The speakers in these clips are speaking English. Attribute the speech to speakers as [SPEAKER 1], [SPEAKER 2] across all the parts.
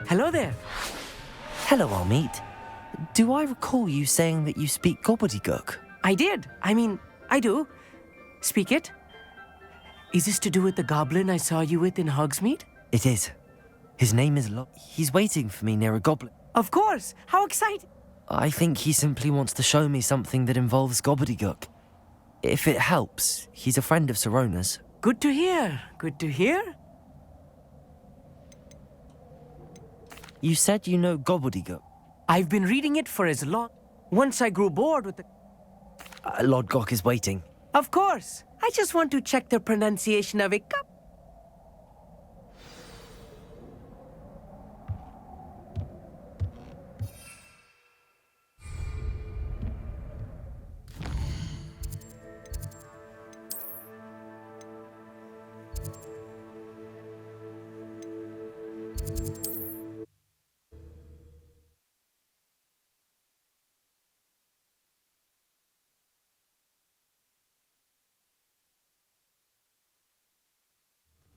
[SPEAKER 1] Hello there.
[SPEAKER 2] Hello, Amit. Do I recall you saying that you speak gobbledygook?
[SPEAKER 1] I did. I do. Speak it. Is this to do with the goblin I saw you with in Hogsmeade?
[SPEAKER 2] It is. His name is He's waiting for me near a goblin.
[SPEAKER 1] Of course. How exciting.
[SPEAKER 2] I think he simply wants to show me something that involves gobbledygook. If it helps, he's a friend of Sirona's.
[SPEAKER 1] Good to hear. Good to hear.
[SPEAKER 2] You said you know gobbledygook.
[SPEAKER 1] I've been reading it for as long. Once I grew bored with the...
[SPEAKER 2] Lodgok is waiting.
[SPEAKER 1] Of course. I just want to check the pronunciation of it.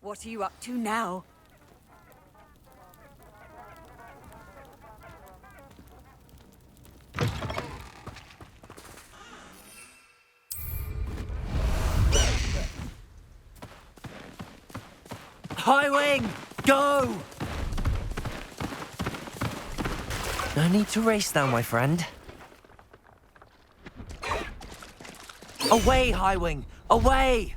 [SPEAKER 3] What are you up to now?
[SPEAKER 2] High wing! Go! No need to race now, my friend. Away, High wing! Away!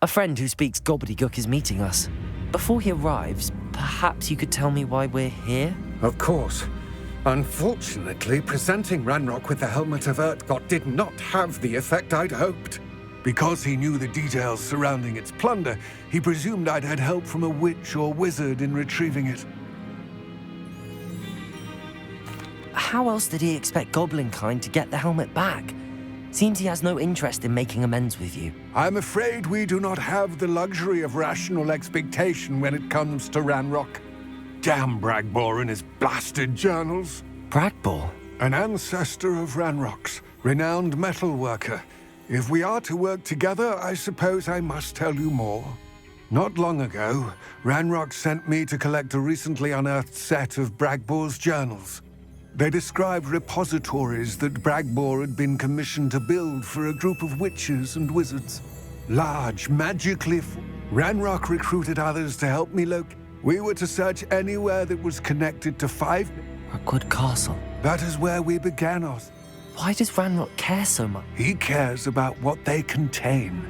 [SPEAKER 2] A friend who speaks gobbledygook is meeting us. Before he arrives, perhaps you could tell me why we're here?
[SPEAKER 4] Of course. Unfortunately, presenting Ranrock with the Helmet of Urtkot did not have the effect I'd hoped. Because he knew the details surrounding its plunder, he presumed I'd had help from a witch or wizard in retrieving it.
[SPEAKER 2] How else did he expect Goblinkind to get the helmet back? Seems he has no interest in making amends with you.
[SPEAKER 4] I'm afraid we do not have the luxury of rational expectation when it comes to Ranrock. Damn Bragbor and his blasted journals.
[SPEAKER 2] Bragbor?
[SPEAKER 4] An ancestor of Ranrock's, renowned metalworker. If we are to work together, I suppose I must tell you more. Not long ago, Ranrock sent me to collect a recently unearthed set of Bragbor's journals. They described repositories that Bragbor had been commissioned to build for a group of witches and wizards. Large, magically... Ranrock recruited others to help me locate. We were to search anywhere that was connected to 5...
[SPEAKER 2] Rookwood Castle.
[SPEAKER 4] That is where we began us.
[SPEAKER 2] Why does Ranrock care so much?
[SPEAKER 4] He cares about what they contain.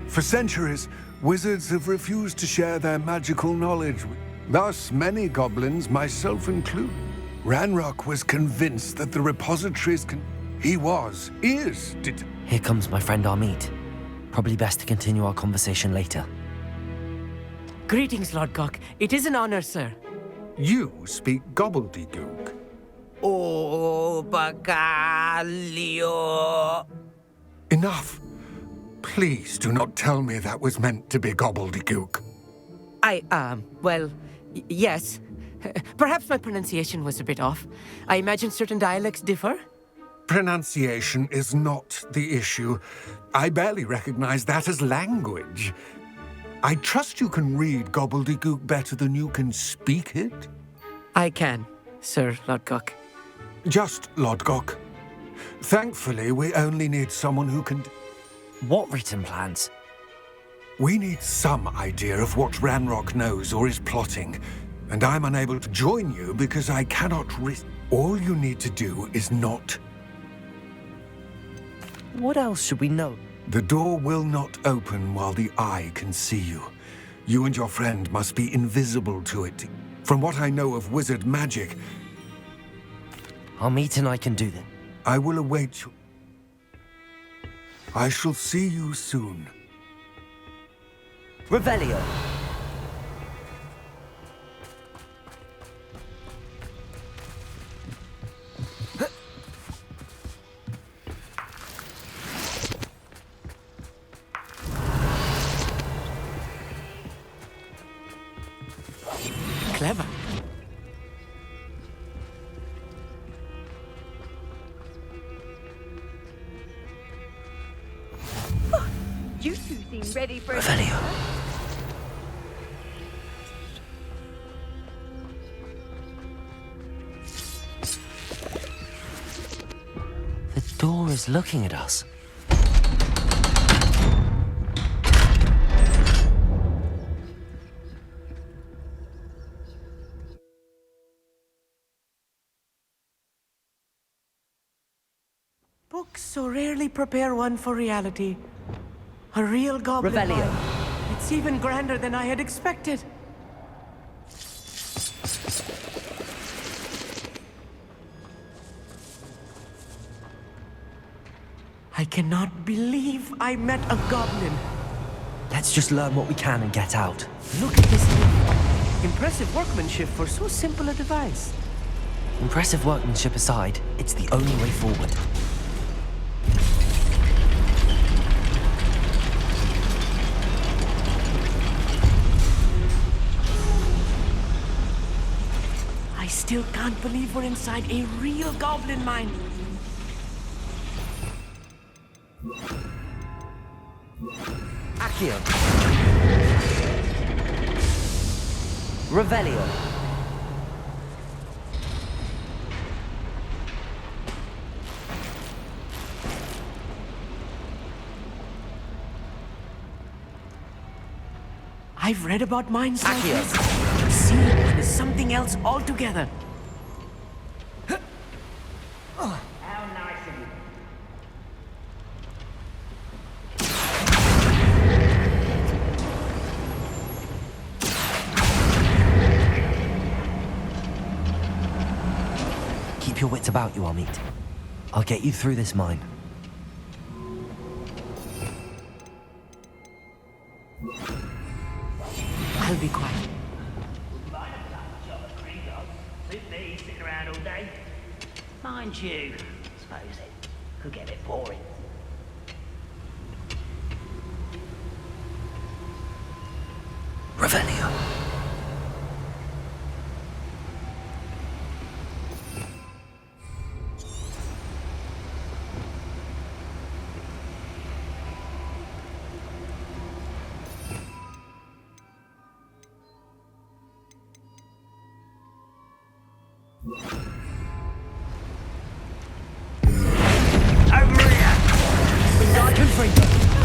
[SPEAKER 4] For centuries, wizards have refused to share their magical knowledge. Thus, many goblins, myself included. Ranrock was convinced that the repositories is.
[SPEAKER 2] Here comes my friend Amit. Probably best to continue our conversation later.
[SPEAKER 1] Greetings, Lodgok. It is an honor, sir.
[SPEAKER 4] You speak gobbledygook.
[SPEAKER 5] Oh, Bacalio.
[SPEAKER 4] Enough. Please do not tell me that was meant to be gobbledygook.
[SPEAKER 1] Yes. Perhaps my pronunciation was a bit off. I imagine certain dialects differ.
[SPEAKER 4] Pronunciation is not the issue. I barely recognize that as language. I trust you can read gobbledygook better than you can speak it?
[SPEAKER 1] I can, Sir Lodgok.
[SPEAKER 4] Just Lodgok. Thankfully, we only need someone who can...
[SPEAKER 2] What written plans?
[SPEAKER 4] We need some idea of what Ranrock knows or is plotting. And I'm unable to join you because I cannot risk. All you need to do is not.
[SPEAKER 2] What else should we know?
[SPEAKER 4] The door will not open while the eye can see you. You and your friend must be invisible to it. From what I know of wizard magic,
[SPEAKER 2] Amit and I can do that.
[SPEAKER 4] I will await you. I shall see you soon.
[SPEAKER 2] Revelio.
[SPEAKER 1] Clever.
[SPEAKER 3] You two seem ready for
[SPEAKER 2] Revelio. The door is looking at us.
[SPEAKER 1] Books so rarely prepare one for reality. A real goblin
[SPEAKER 2] Revelio.
[SPEAKER 1] mine. It's even grander than I had expected. I cannot believe I met a goblin.
[SPEAKER 2] Let's just learn what we can and get out.
[SPEAKER 1] Look at this thing. Impressive workmanship for so simple a device.
[SPEAKER 2] Impressive workmanship aside, it's the only way forward.
[SPEAKER 1] I still can't believe we're inside a real goblin mine.
[SPEAKER 2] Accio. Revelio.
[SPEAKER 1] I've read about mines like
[SPEAKER 2] Accio.
[SPEAKER 1] this. Seeing one is something else altogether.
[SPEAKER 5] How nice of you.
[SPEAKER 2] Keep your wits about you, Amit. I'll get you through this mine.
[SPEAKER 1] I'll be quiet.
[SPEAKER 5] Sitting around all day. Mind you, suppose it could get a bit boring.
[SPEAKER 2] Revelio.
[SPEAKER 5] Over here!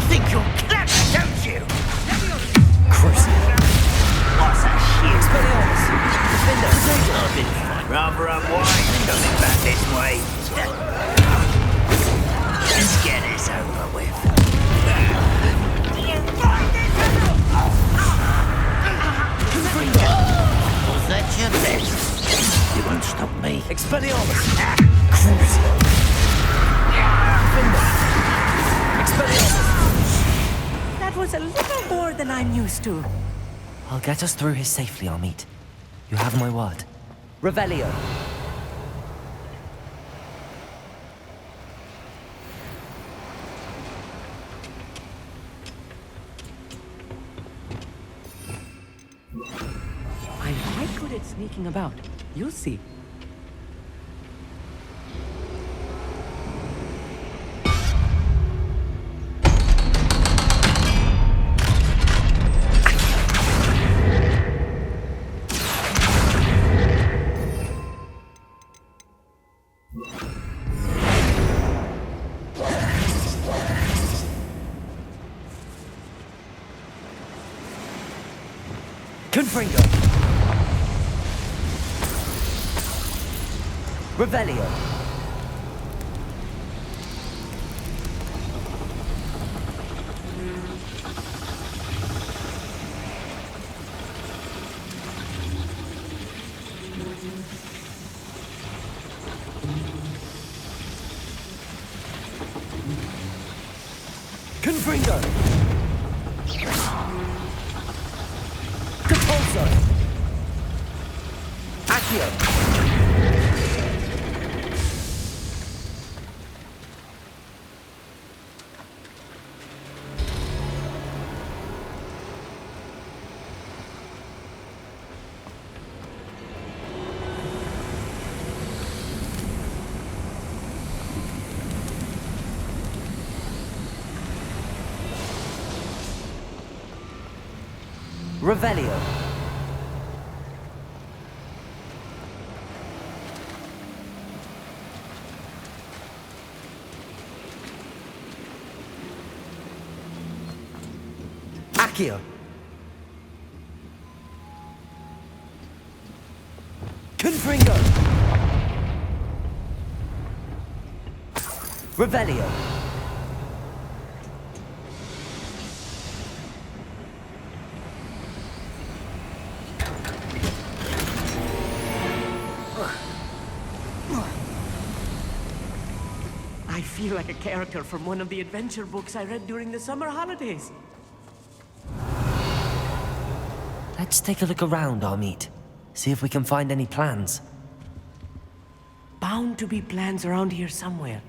[SPEAKER 5] Think you're clever, don't you? What's that shit? I've been rather unwise coming back this way. Let's get this over with. Was that your best? You won't stop me.
[SPEAKER 2] Expelliarmus!
[SPEAKER 1] That was a little more than I'm used to.
[SPEAKER 2] I'll get us through here safely, Amit. You have my word. Revelio.
[SPEAKER 1] I'm quite good at sneaking about. You'll see.
[SPEAKER 2] Confringo. Revelio. Confringo. Capulso. Accio. Revelio. Accio. Confringo. Revelio.
[SPEAKER 1] I feel like a character from one of the adventure books I read during the summer holidays.
[SPEAKER 2] Let's take a look around, Amit. See if we can find any plans.
[SPEAKER 1] Bound to be plans around here somewhere.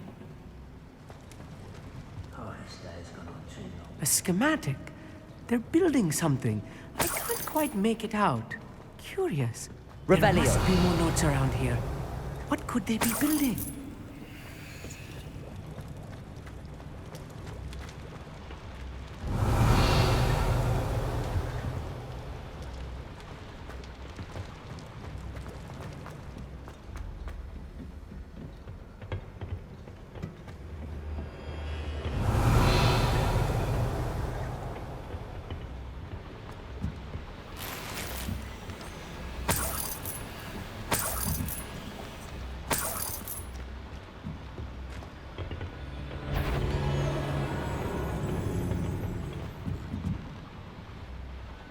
[SPEAKER 1] A schematic. They're building something. I can't quite make it out. Curious. There
[SPEAKER 2] Revelio.
[SPEAKER 1] must be more notes around here. What could they be building?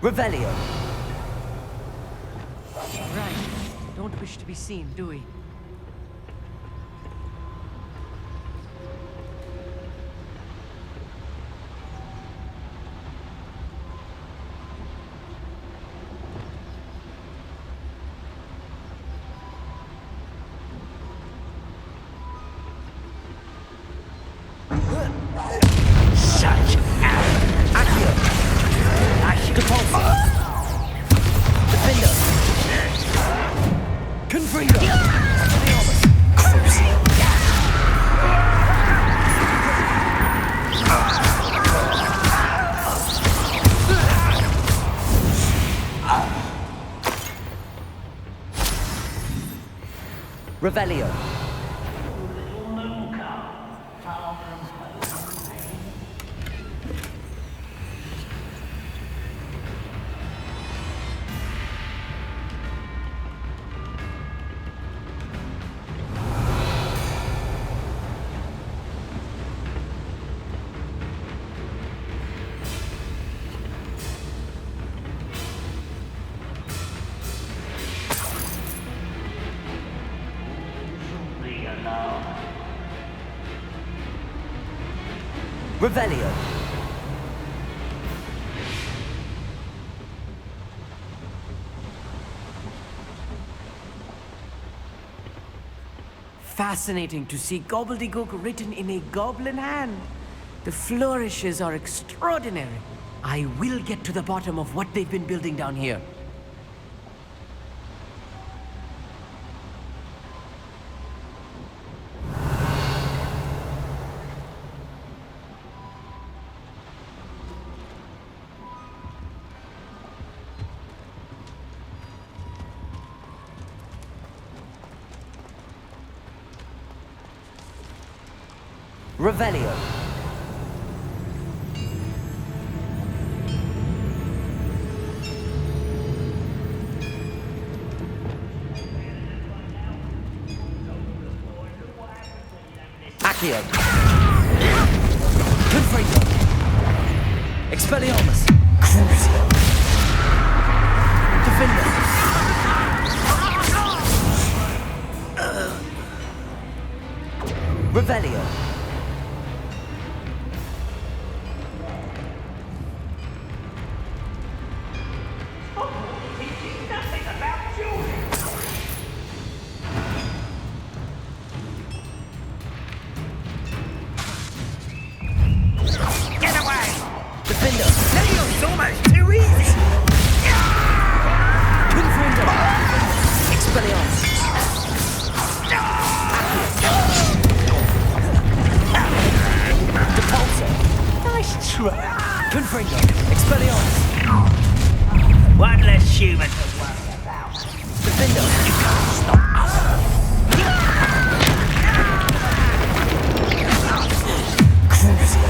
[SPEAKER 2] Revelio.
[SPEAKER 1] Right. Don't wish to be seen, do we?
[SPEAKER 2] Revelio. Revelio.
[SPEAKER 1] Fascinating to see gobbledygook written in a goblin hand. The flourishes are extraordinary. I will get to the bottom of what they've been building down here.
[SPEAKER 2] Revelio. Accio. Confringo. Expelliarmus. Crucio. Defender. Revelio.
[SPEAKER 5] Get away!
[SPEAKER 2] Defender.
[SPEAKER 5] Leo's almost too easy!
[SPEAKER 2] Confringo. Expelliarmus.
[SPEAKER 5] Nice try.
[SPEAKER 2] Confringo. Expelliarmus.
[SPEAKER 5] One less human to worry about.
[SPEAKER 2] Defender.
[SPEAKER 5] You can't stop us.
[SPEAKER 2] Crucio.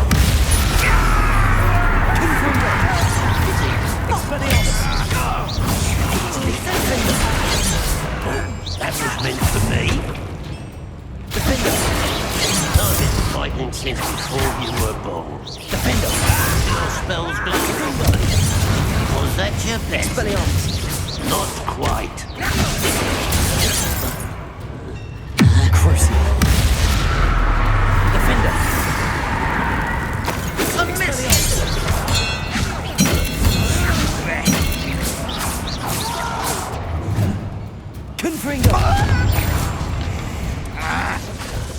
[SPEAKER 2] Confringo. Expelliarmus. Defender.
[SPEAKER 6] That was meant for me.
[SPEAKER 2] Defender.
[SPEAKER 6] I've been fighting since before you were born.
[SPEAKER 2] Defender.
[SPEAKER 6] Your spells going properly. Was that your best?
[SPEAKER 2] Expelliarmus.
[SPEAKER 6] Not quite.
[SPEAKER 2] Crucio. Defender.
[SPEAKER 5] A miss!
[SPEAKER 2] Confringo.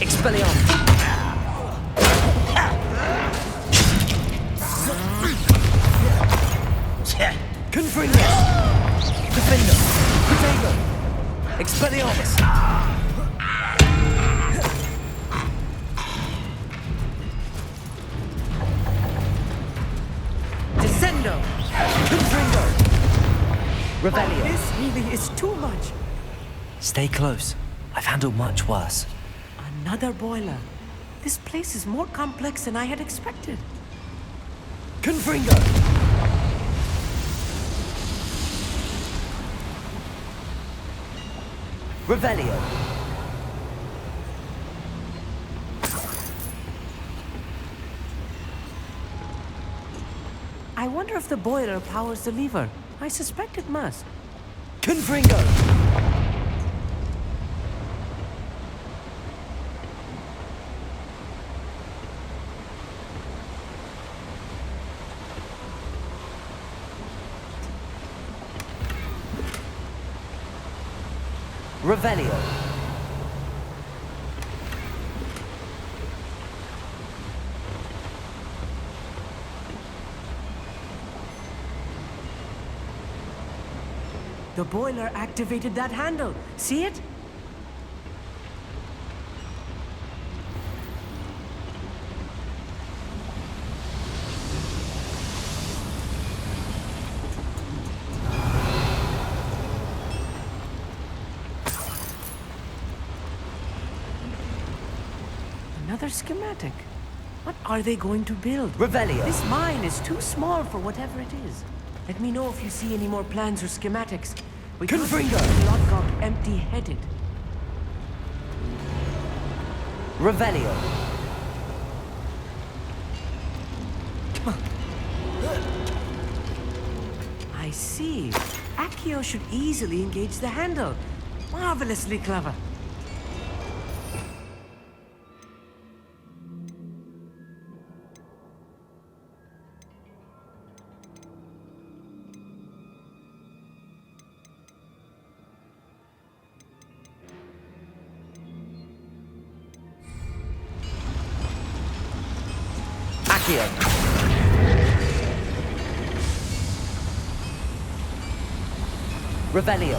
[SPEAKER 2] Expelliarmus. Confringo. Defender. Protego. Expelliarmus.
[SPEAKER 1] Descendo!
[SPEAKER 2] Confringo. Revelio.
[SPEAKER 1] This really is too much.
[SPEAKER 2] Stay close. I've handled much worse.
[SPEAKER 1] Another boiler. This place is more complex than I had expected.
[SPEAKER 2] Confringo. Revelio.
[SPEAKER 1] I wonder if the boiler powers the lever. I suspect it must.
[SPEAKER 2] Confringo. Revelio.
[SPEAKER 1] The boiler activated that handle. See it? Another schematic. What are they going to build?
[SPEAKER 2] Revelio.
[SPEAKER 1] This mine is too small for whatever it is. Let me know if you see any more plans or schematics. We can't
[SPEAKER 2] Confringo.
[SPEAKER 1] lock up empty-headed.
[SPEAKER 2] Revelio.
[SPEAKER 1] I see. Accio should easily engage the handle. Marvelously clever.
[SPEAKER 2] Accio. Revelio.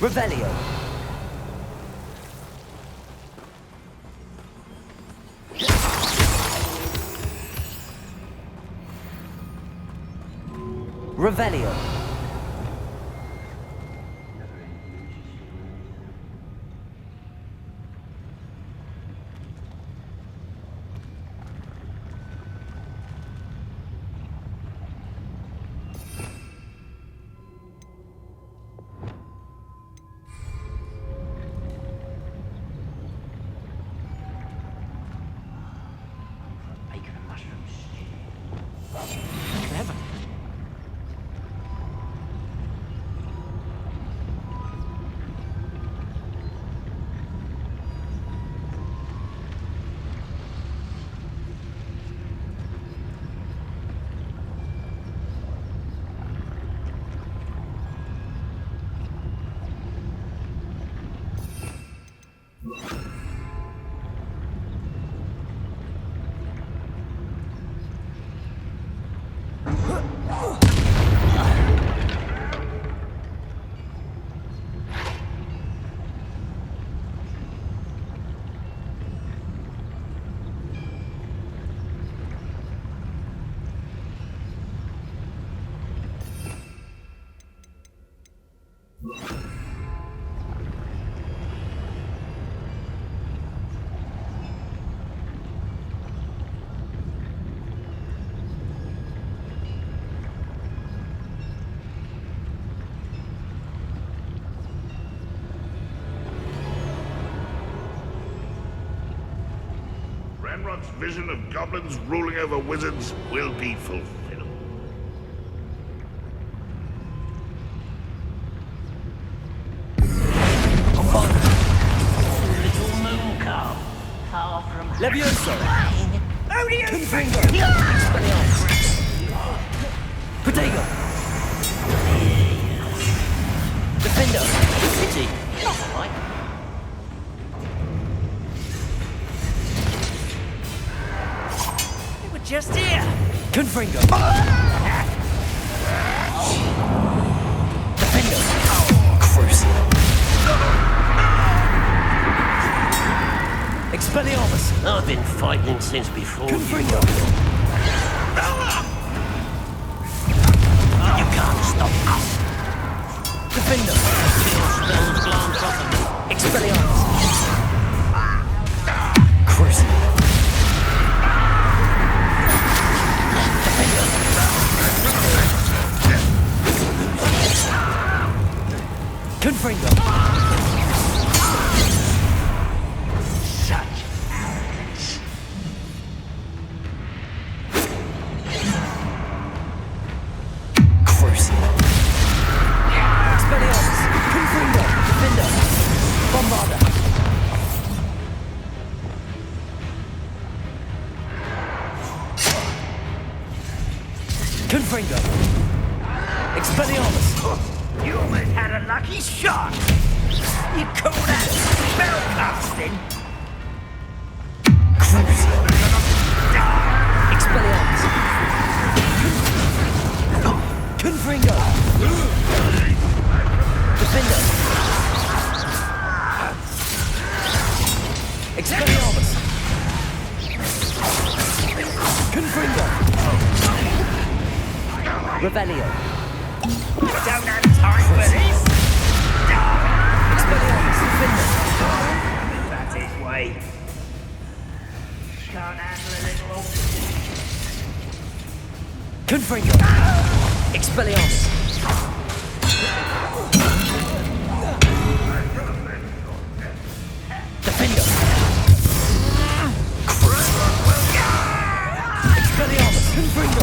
[SPEAKER 2] Revelio. Revelio.
[SPEAKER 5] mushroom stew.
[SPEAKER 1] Clever.
[SPEAKER 7] Ranrock's vision of goblins ruling over wizards will be fulfilled.
[SPEAKER 5] Little moon calf, far from
[SPEAKER 2] Levioso!
[SPEAKER 5] How do you
[SPEAKER 2] Confringo! Protego! Defender! City!
[SPEAKER 5] Right. They were just here.
[SPEAKER 2] Confringo! Defender! Crucial! Expelliarmus!
[SPEAKER 6] I've been fighting since before you.
[SPEAKER 2] Confringo!
[SPEAKER 6] You can't stop us.
[SPEAKER 2] Defender!
[SPEAKER 6] Your spells glance off of me.
[SPEAKER 2] Expelliarmus! Crucial! Confringo!
[SPEAKER 5] Such arrogance.
[SPEAKER 2] Crucial! Expelliarmus! Confringo! Defender! Bombarder! Confringo! Expelliarmus!
[SPEAKER 5] You almost had a lucky shot. You call that spell casting?
[SPEAKER 2] Crucial! Expelliarmus! Confringo! Defender! Expelliarmus! Confringo! Revelio!
[SPEAKER 5] Don't have time for this.
[SPEAKER 2] Expelliarmus! Defender!
[SPEAKER 5] That's his way. Can't handle a little oxygen.
[SPEAKER 2] Confringo! Expelliarmus! Defender! Expelliarmus! Confringo!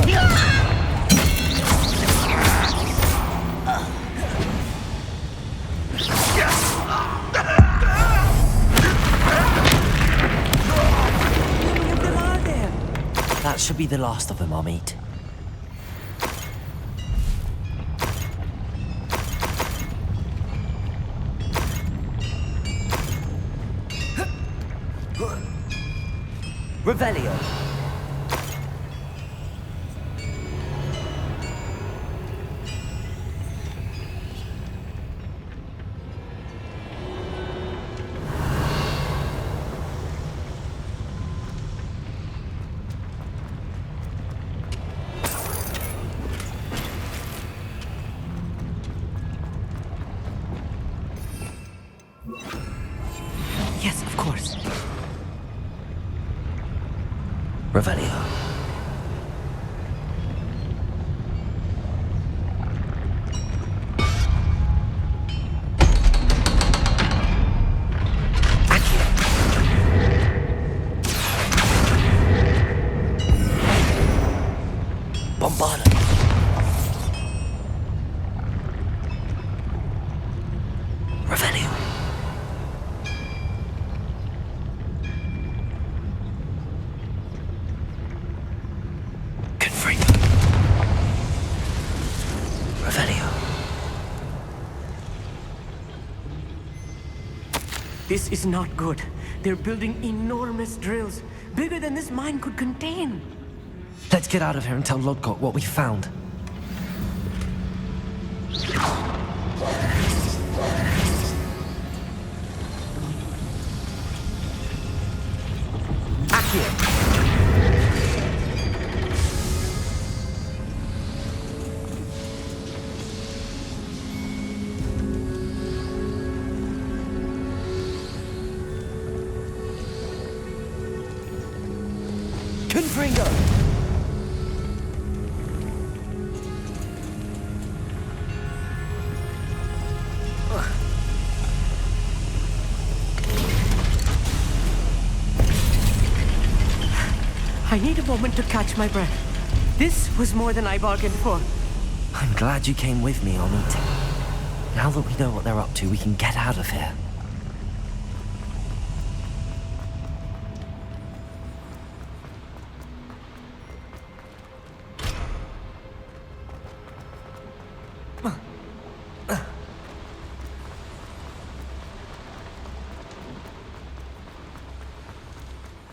[SPEAKER 2] That should be the last of them I'll meet. Revelio. Yes, of course. Revelio. Accio.
[SPEAKER 1] This is not good. They're building enormous drills, bigger than this mine could contain.
[SPEAKER 2] Let's get out of here and tell Lodgok what we found. Accio! Confringo!
[SPEAKER 1] I need a moment to catch my breath. This was more than I bargained for.
[SPEAKER 2] I'm glad you came with me, Amit. Now that we know what they're up to, we can get out of here.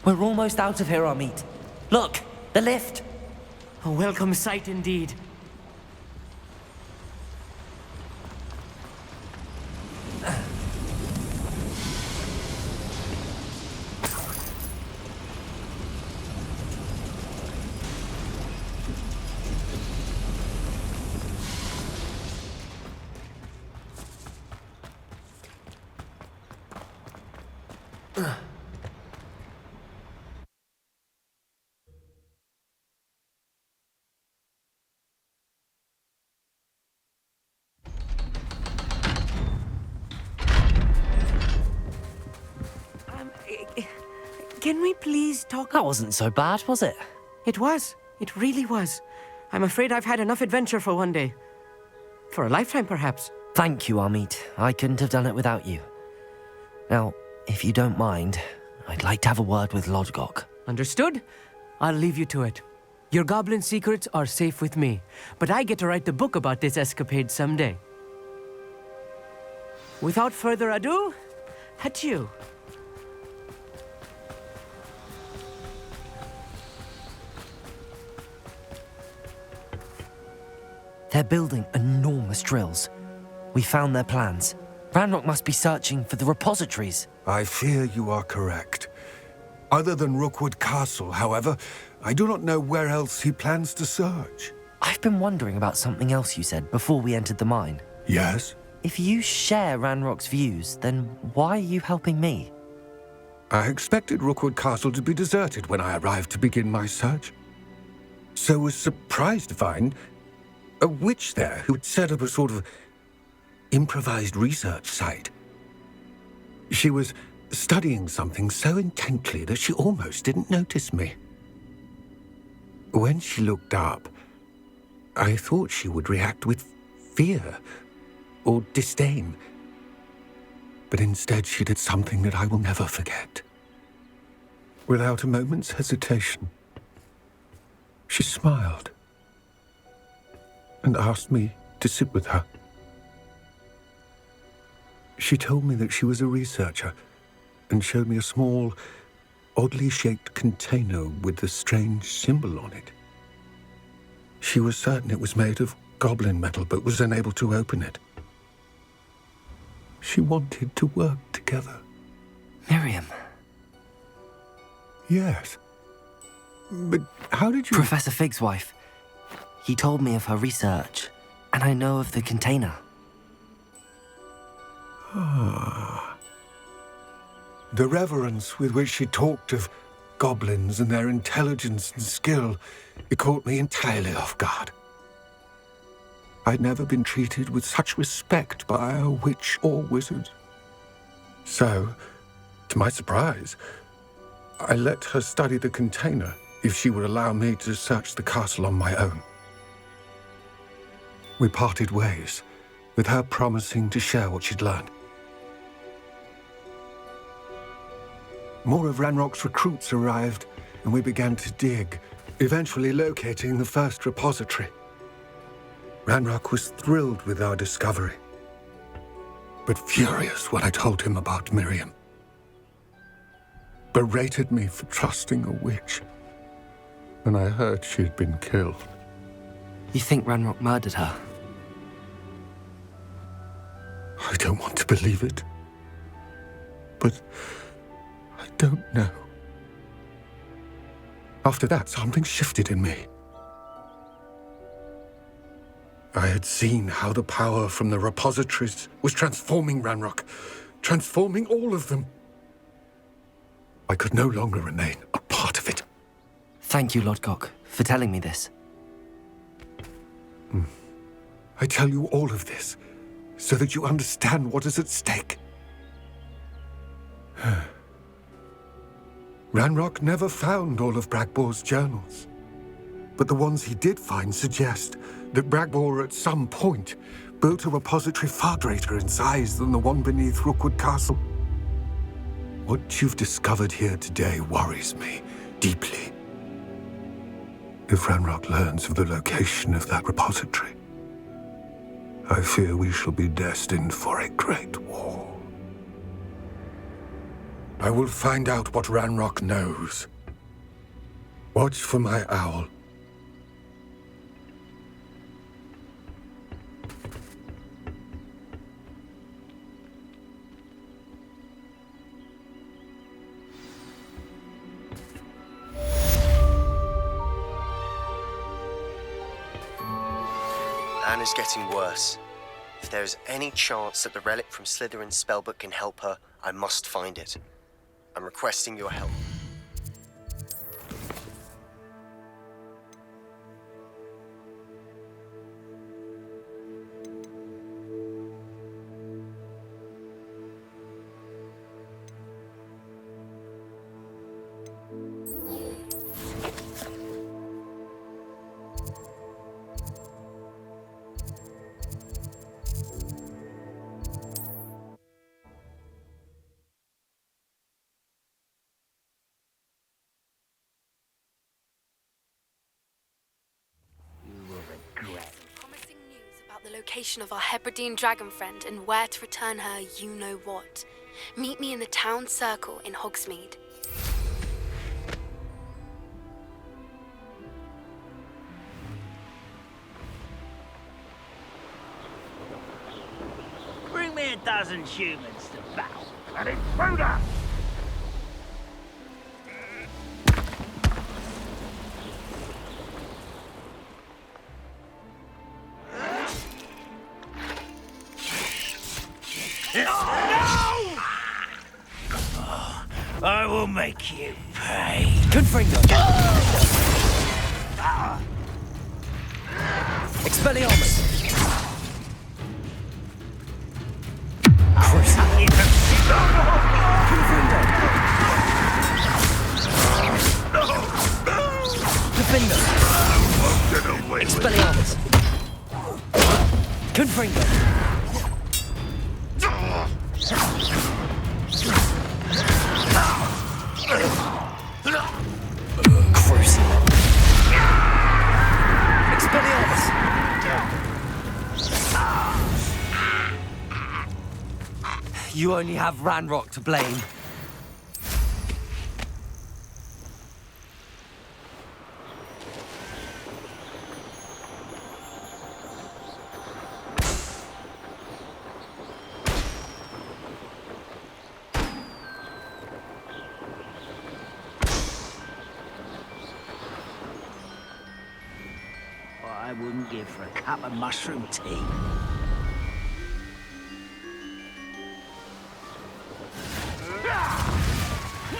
[SPEAKER 2] We're almost out of here, Amit. Look, the lift.
[SPEAKER 1] A welcome sight indeed. Can we please talk?
[SPEAKER 2] That wasn't so bad, was it?
[SPEAKER 1] It was. It really was. I'm afraid I've had enough adventure for one day. For a lifetime, perhaps.
[SPEAKER 2] Thank you, Amit. I couldn't have done it without you. Now, if you don't mind, I'd like to have a word with Lodgok.
[SPEAKER 1] Understood? I'll leave you to it. Your goblin secrets are safe with me, but I get to write the book about this escapade someday. Without further ado, adieu.
[SPEAKER 2] They're building enormous drills. We found their plans. Ranrock must be searching for the repositories.
[SPEAKER 4] I fear you are correct. Other than Rookwood Castle, however, I do not know where else he plans to search.
[SPEAKER 2] I've been wondering about something else you said before we entered the mine.
[SPEAKER 4] Yes?
[SPEAKER 2] If you share Ranrock's views, then why are you helping me?
[SPEAKER 4] I expected Rookwood Castle to be deserted when I arrived to begin my search. So was surprised to find a witch there who had set up a sort of improvised research site. She was studying something so intently that she almost didn't notice me. When she looked up, I thought she would react with fear or disdain. But instead she did something that I will never forget. Without a moment's hesitation, she smiled and asked me to sit with her. She told me that she was a researcher and showed me a small, oddly shaped container with a strange symbol on it. She was certain it was made of goblin metal, but was unable to open it. She wanted to work together.
[SPEAKER 2] Miriam.
[SPEAKER 4] Yes. But how did you...
[SPEAKER 2] Professor Fig's wife. He told me of her research, and I know of the container.
[SPEAKER 4] Ah. The reverence with which she talked of goblins and their intelligence and skill, it caught me entirely off guard. I'd never been treated with such respect by a witch or wizard. So, to my surprise, I let her study the container if she would allow me to search the castle on my own. We parted ways, with her promising to share what she'd learned. More of Ranrock's recruits arrived, and we began to dig, eventually locating the first repository. Ranrock was thrilled with our discovery, but furious when I told him about Miriam. berated me for trusting a witch. And I heard she had been killed.
[SPEAKER 2] You think Ranrock murdered her?
[SPEAKER 4] I don't want to believe it. But I don't know. After that, something shifted in me. I had seen how the power from the repositories was transforming Ranrock, transforming all of them. I could no longer remain a part of it.
[SPEAKER 2] Thank you, Lodgok, for telling me this.
[SPEAKER 4] I tell you all of this so that you understand what is at stake. Ranrock never found all of Bragbor's journals. But the ones he did find suggest that Bragbor at some point built a repository far greater in size than the one beneath Rookwood Castle. What you've discovered here today worries me deeply. If Ranrock learns of the location of that repository, I fear we shall be destined for a great war. I will find out what Ranrock knows. Watch for my owl.
[SPEAKER 2] Anna's getting worse. If there is any chance that the relic from Slytherin's spellbook can help her, I must find it. I'm requesting your help.
[SPEAKER 8] Promising news about the location of our Hebridean dragon friend and where to return her you-know-what. Meet me in the town circle in Hogsmeade.
[SPEAKER 5] Bring me a dozen humans to battle.
[SPEAKER 7] An intruder!
[SPEAKER 5] I will make you pay.
[SPEAKER 2] Confringo! Expelliarmus! Confringo! Expelliarmus! Confringo! Crucible! Expelliarmus! You only have Ranrock to blame.
[SPEAKER 5] What I wouldn't give for a cup of mushroom tea.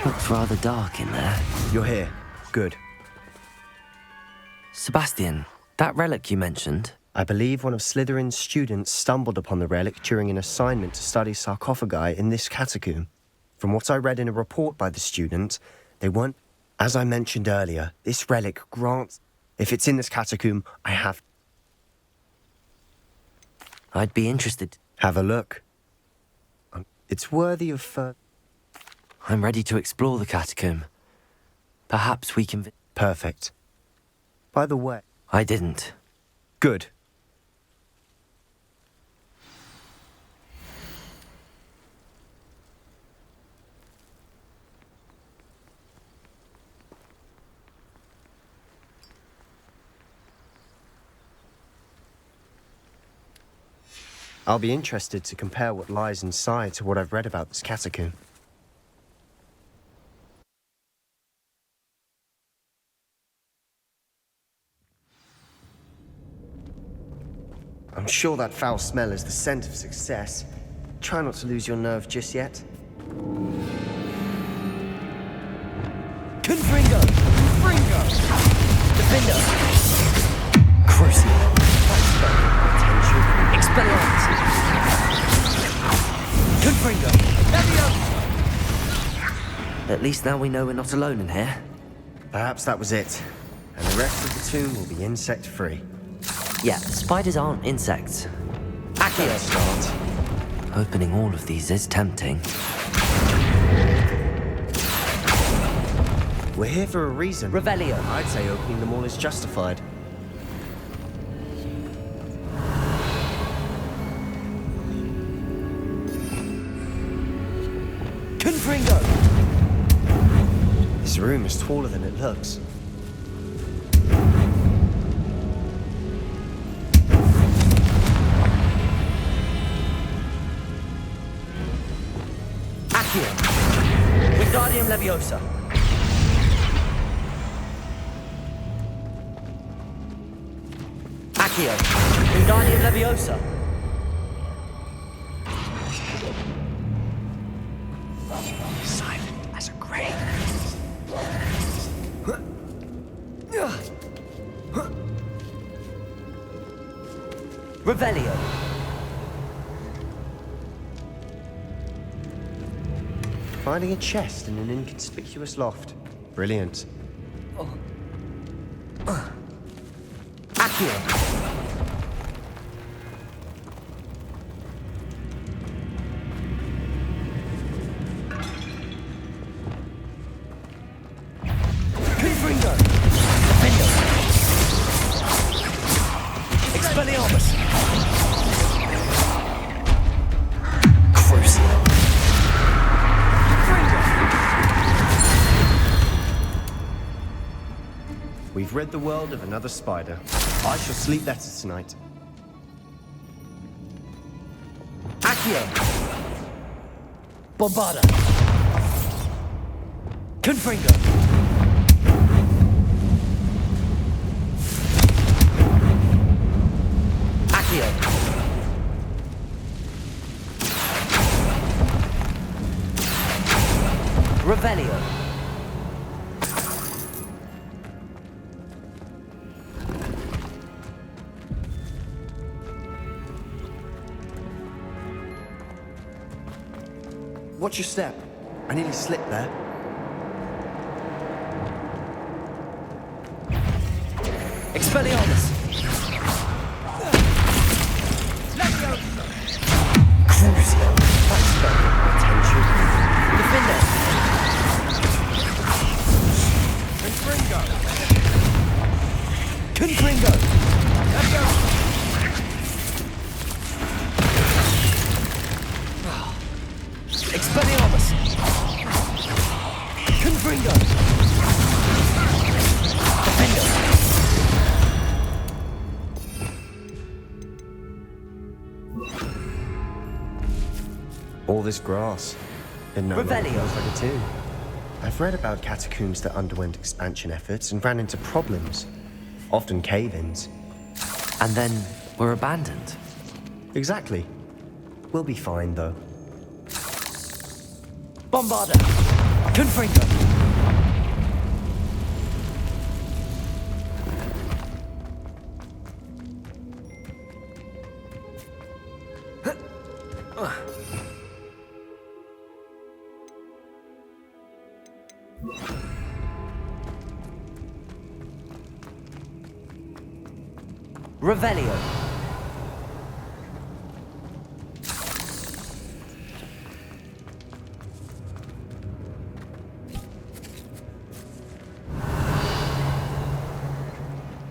[SPEAKER 2] Looks rather dark in there.
[SPEAKER 9] You're here. Good.
[SPEAKER 2] Sebastian, that relic you mentioned,
[SPEAKER 9] I believe one of Slytherin's students stumbled upon the relic during an assignment to study sarcophagi in this catacomb. From what I read in a report by the student, they weren't... As I mentioned earlier, this relic grants... If it's in this catacomb, I have...
[SPEAKER 2] I'd be interested.
[SPEAKER 9] Have a look. It's worthy of...
[SPEAKER 2] I'm ready to explore the catacomb. Perhaps we can...
[SPEAKER 9] Perfect. By the way...
[SPEAKER 2] I didn't.
[SPEAKER 9] Good. I'll be interested to compare what lies inside to what I've read about this catacomb. I'm sure that foul smell is the scent of success. Try not to lose your nerve just yet.
[SPEAKER 1] Confringo! Confringo! Defender! Crucial! Expelliarmus! Confringo! Leviosa! At least now we know we're not alone in here.
[SPEAKER 9] Perhaps that was it. And the rest of the tomb will be insect-free.
[SPEAKER 10] Yeah, spiders aren't insects.
[SPEAKER 9] Accio start.
[SPEAKER 10] Opening all of these is tempting.
[SPEAKER 9] We're here for a reason.
[SPEAKER 10] Revelio.
[SPEAKER 9] I'd say opening them all is justified.
[SPEAKER 1] Confringo!
[SPEAKER 9] This room is taller than it looks.
[SPEAKER 1] Wingardium Leviosa. Accio. Wingardium Leviosa. Silent as a grave. Revelio.
[SPEAKER 9] Finding a chest in an inconspicuous loft. Brilliant.
[SPEAKER 1] Accio. Confringo. Defender. Expelliarmus. Crucial.
[SPEAKER 9] We've rid the world of another spider. I shall sleep better tonight.
[SPEAKER 1] Accio. Bombarda. Confringo. Accio. Revelio.
[SPEAKER 9] Watch your step. I nearly slipped there.
[SPEAKER 1] Expelliarmus. Crucio.
[SPEAKER 9] That's got my attention.
[SPEAKER 1] Defender. Confringo. Confringo. Let's go. Expelliarmus. Confringo. Defender.
[SPEAKER 9] All this grass. Didn't know
[SPEAKER 1] Revelio.
[SPEAKER 9] it feels like a tomb. I've read about catacombs that underwent expansion efforts and ran into problems. Often cave-ins.
[SPEAKER 10] And then were abandoned.
[SPEAKER 9] Exactly. We'll be fine, though.
[SPEAKER 1] Bombarda. Confringo. Revelio.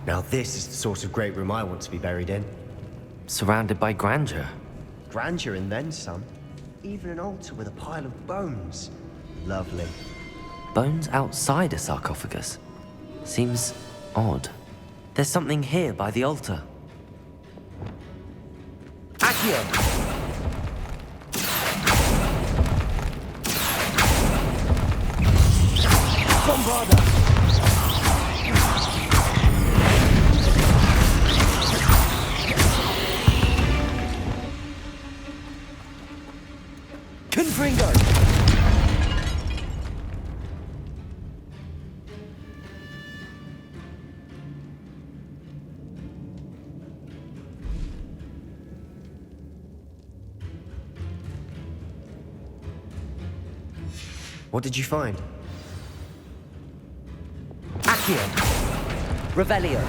[SPEAKER 9] Now this is the sort of great room I want to be buried in.
[SPEAKER 10] Surrounded by grandeur.
[SPEAKER 9] Grandeur and then some. Even an altar with a pile of bones. Lovely.
[SPEAKER 10] Bones outside a sarcophagus. Seems odd. There's something here by the altar.
[SPEAKER 1] Accio. Accio! Bombarda! Confringo!
[SPEAKER 9] What did you find?
[SPEAKER 1] Accio! Revelio!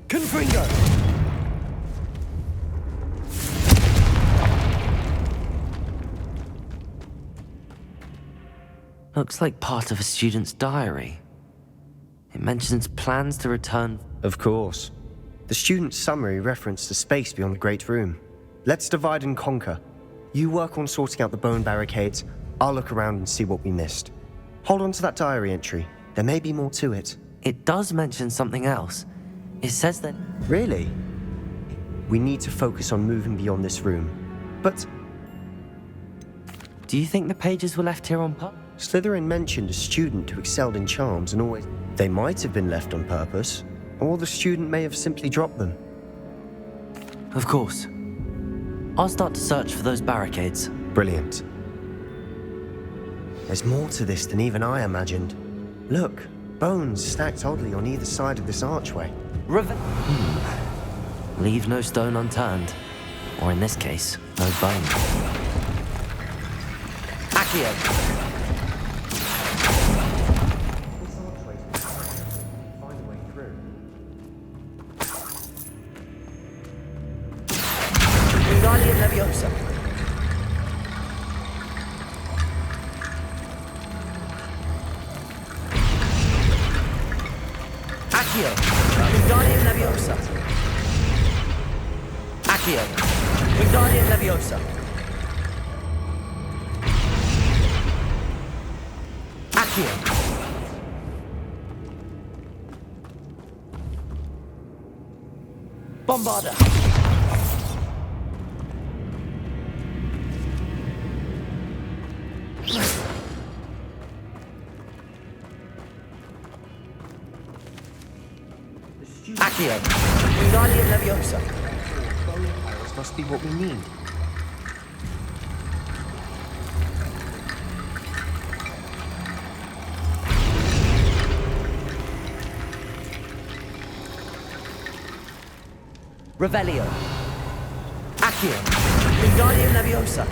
[SPEAKER 1] Confringo!
[SPEAKER 10] Looks like part of a student's diary. It mentions plans to return.
[SPEAKER 9] Of course. The student's summary referenced the space beyond the Great Room. Let's divide and conquer. You work on sorting out the bone barricades. I'll look around and see what we missed. Hold on to that diary entry. There may be more to it.
[SPEAKER 10] It does mention something else. It says that.
[SPEAKER 9] Really? We need to focus on moving beyond this room. But
[SPEAKER 10] Do you think the pages were left here on purpose?
[SPEAKER 9] Slytherin mentioned a student who excelled in charms and always... They might have been left on purpose, or the student may have simply dropped them.
[SPEAKER 10] Of course. I'll start to search for those barricades.
[SPEAKER 9] Brilliant. There's more to this than even I imagined. Look, bones stacked oddly on either side of this archway.
[SPEAKER 10] Leave no stone unturned. Or in this case, no bone.
[SPEAKER 1] Accio! Wingardium Leviosa! Accio! Wingardium Leviosa! Accio! Wingardium Leviosa! Accio! Bombarda! Accio! Wingardium Leviosa!
[SPEAKER 9] Bone piles must be what we need.
[SPEAKER 1] Revelio! Accio! Wingardium Leviosa!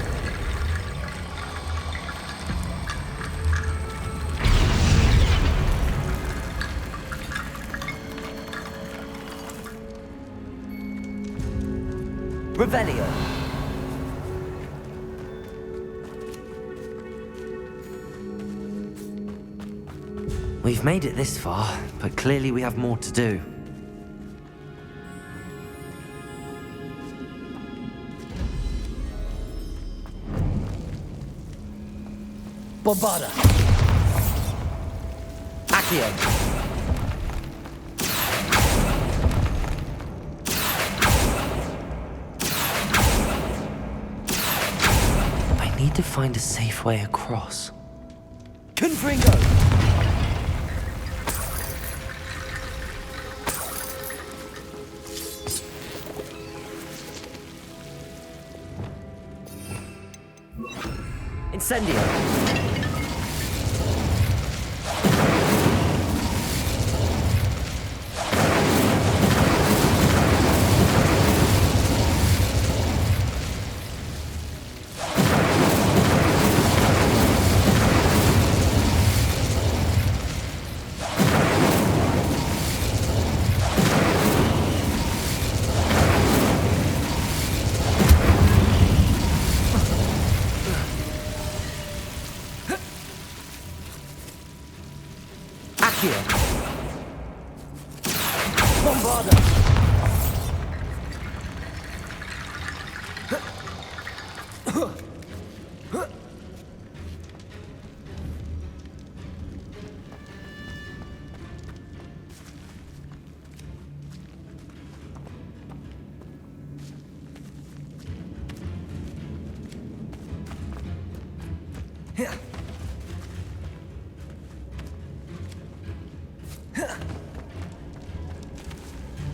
[SPEAKER 1] Revelio!
[SPEAKER 10] We've made it this far, but clearly we have more to do.
[SPEAKER 1] Bombarda! Accio!
[SPEAKER 10] I need to find a safe way across.
[SPEAKER 1] Confringo! Incendio!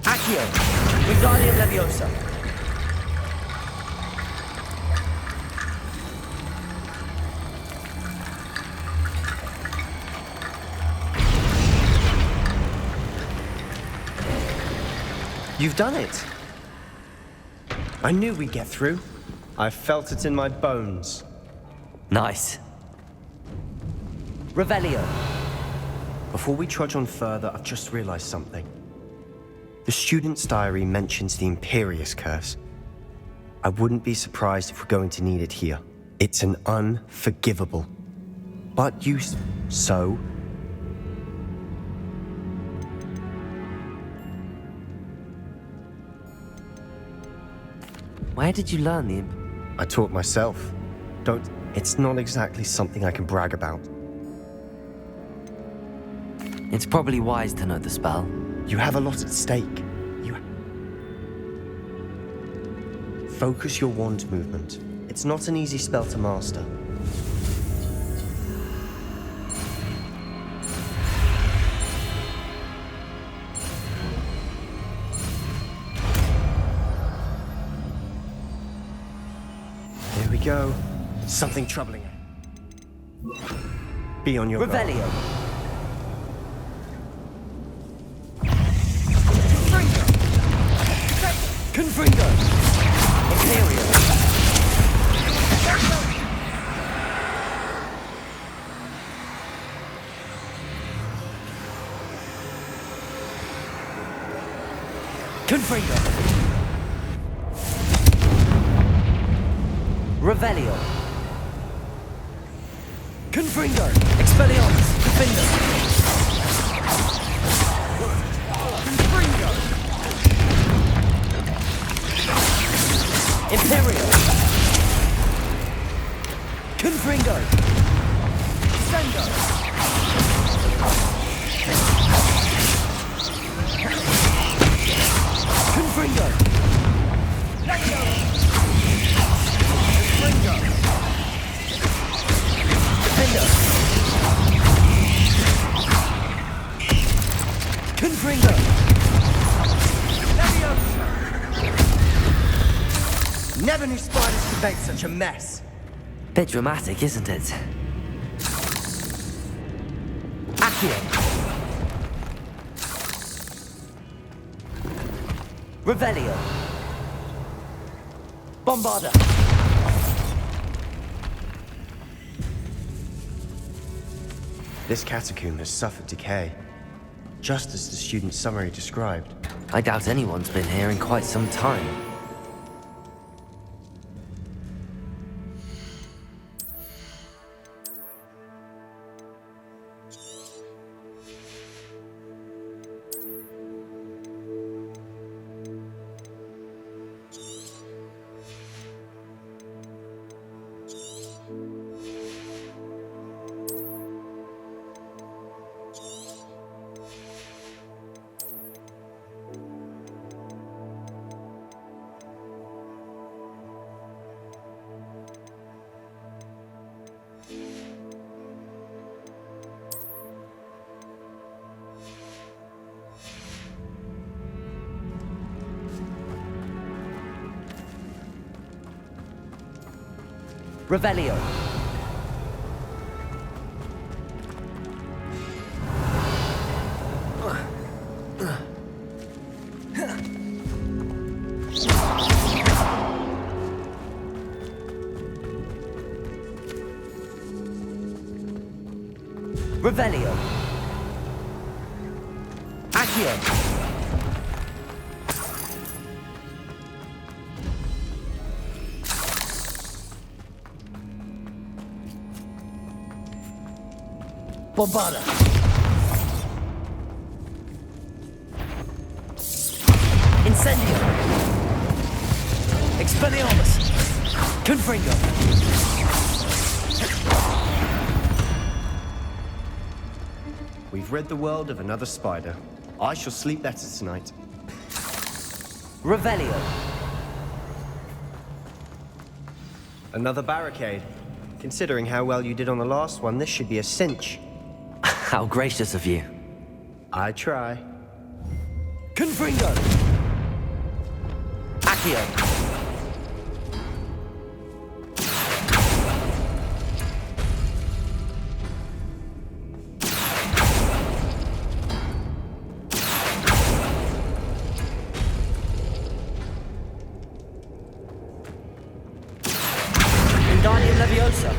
[SPEAKER 1] Accio, Wingardium Leviosa.
[SPEAKER 9] You've done it. I knew we'd get through. I felt it in my bones.
[SPEAKER 10] Nice.
[SPEAKER 1] Revelio.
[SPEAKER 9] Before we trudge on further, I've just realized something. The student's diary mentions the Imperious Curse. I wouldn't be surprised if we're going to need it here. It's an unforgivable, but use. So,
[SPEAKER 10] Where did you learn the...
[SPEAKER 9] I taught myself. It's not exactly something I can brag about.
[SPEAKER 10] It's probably wise to know the spell.
[SPEAKER 9] You have a lot at stake. Focus your wand movement. It's not an easy spell to master. There we go. Something troubling it. Be on your guard.
[SPEAKER 1] Revelio. Confringo. Imperial. Confringo. Revelio. Confringo. Expelliarmus. Defender. Confringo. Imperial. Confringo. Sendo. Confringo. Lecco. Confringo. Defender. Confringo. Leviosa.
[SPEAKER 9] Never knew spiders could make such a mess.
[SPEAKER 10] Bit dramatic, isn't it?
[SPEAKER 1] Accio. Revelio. Bombarda.
[SPEAKER 9] This catacomb has suffered decay, just as the student's summary described.
[SPEAKER 10] I doubt anyone's been here in quite some time.
[SPEAKER 1] Revelio. Revelio. Accio. Bombarda. Incendio. Expelliarmus. Confringo.
[SPEAKER 9] We've rid the world of another spider. I shall sleep better tonight.
[SPEAKER 1] Revelio.
[SPEAKER 9] Another barricade. Considering how well you did on the last one, this should be a cinch.
[SPEAKER 10] How gracious of you.
[SPEAKER 9] I try.
[SPEAKER 10] Confringo! Accio!
[SPEAKER 1] Wingardium Leviosa.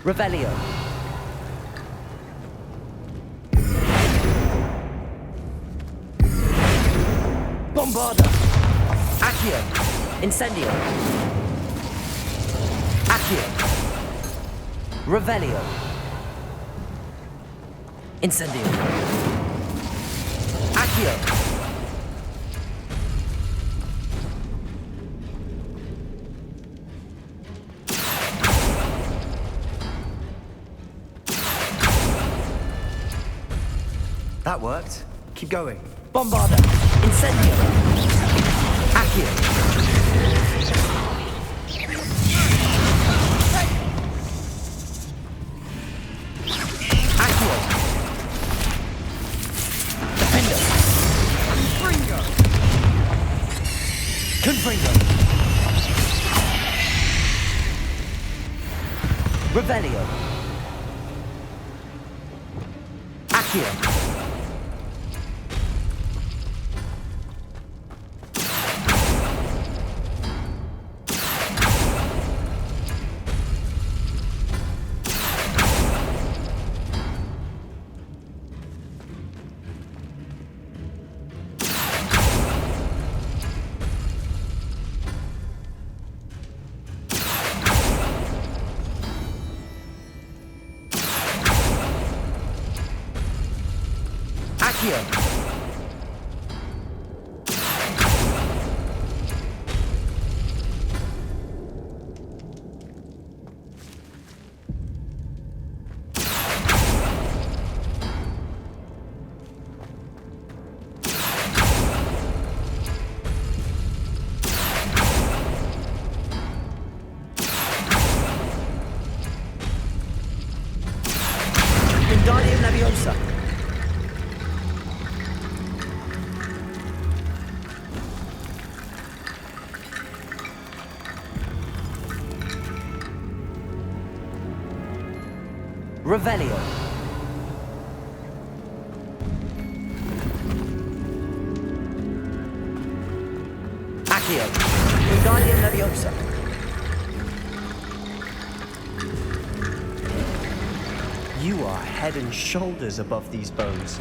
[SPEAKER 1] Revelio. Bombarda. Accio. Incendio. Accio. Revelio. Incendio. Accio.
[SPEAKER 9] That worked. Keep going.
[SPEAKER 1] Bombarda. Incendio. Accio. Accio. Defender. Confringo. Revelio. Accio. Accio. Wingardium Leviosa. Revelio. Accio. Wingardium Leviosa.
[SPEAKER 9] You are head and shoulders above these bones.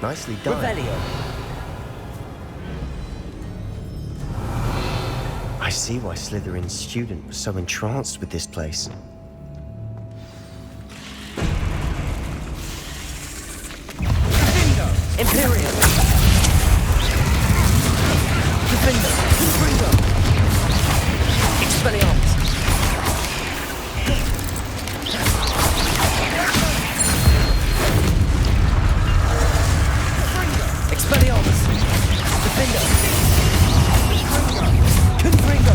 [SPEAKER 9] Nicely done.
[SPEAKER 1] Revelio.
[SPEAKER 9] I see why Slytherin's student was so entranced with this place.
[SPEAKER 1] Imperium. Defender. Confringo. Expelliarmus. Expelliarmus. Defender. Confringo.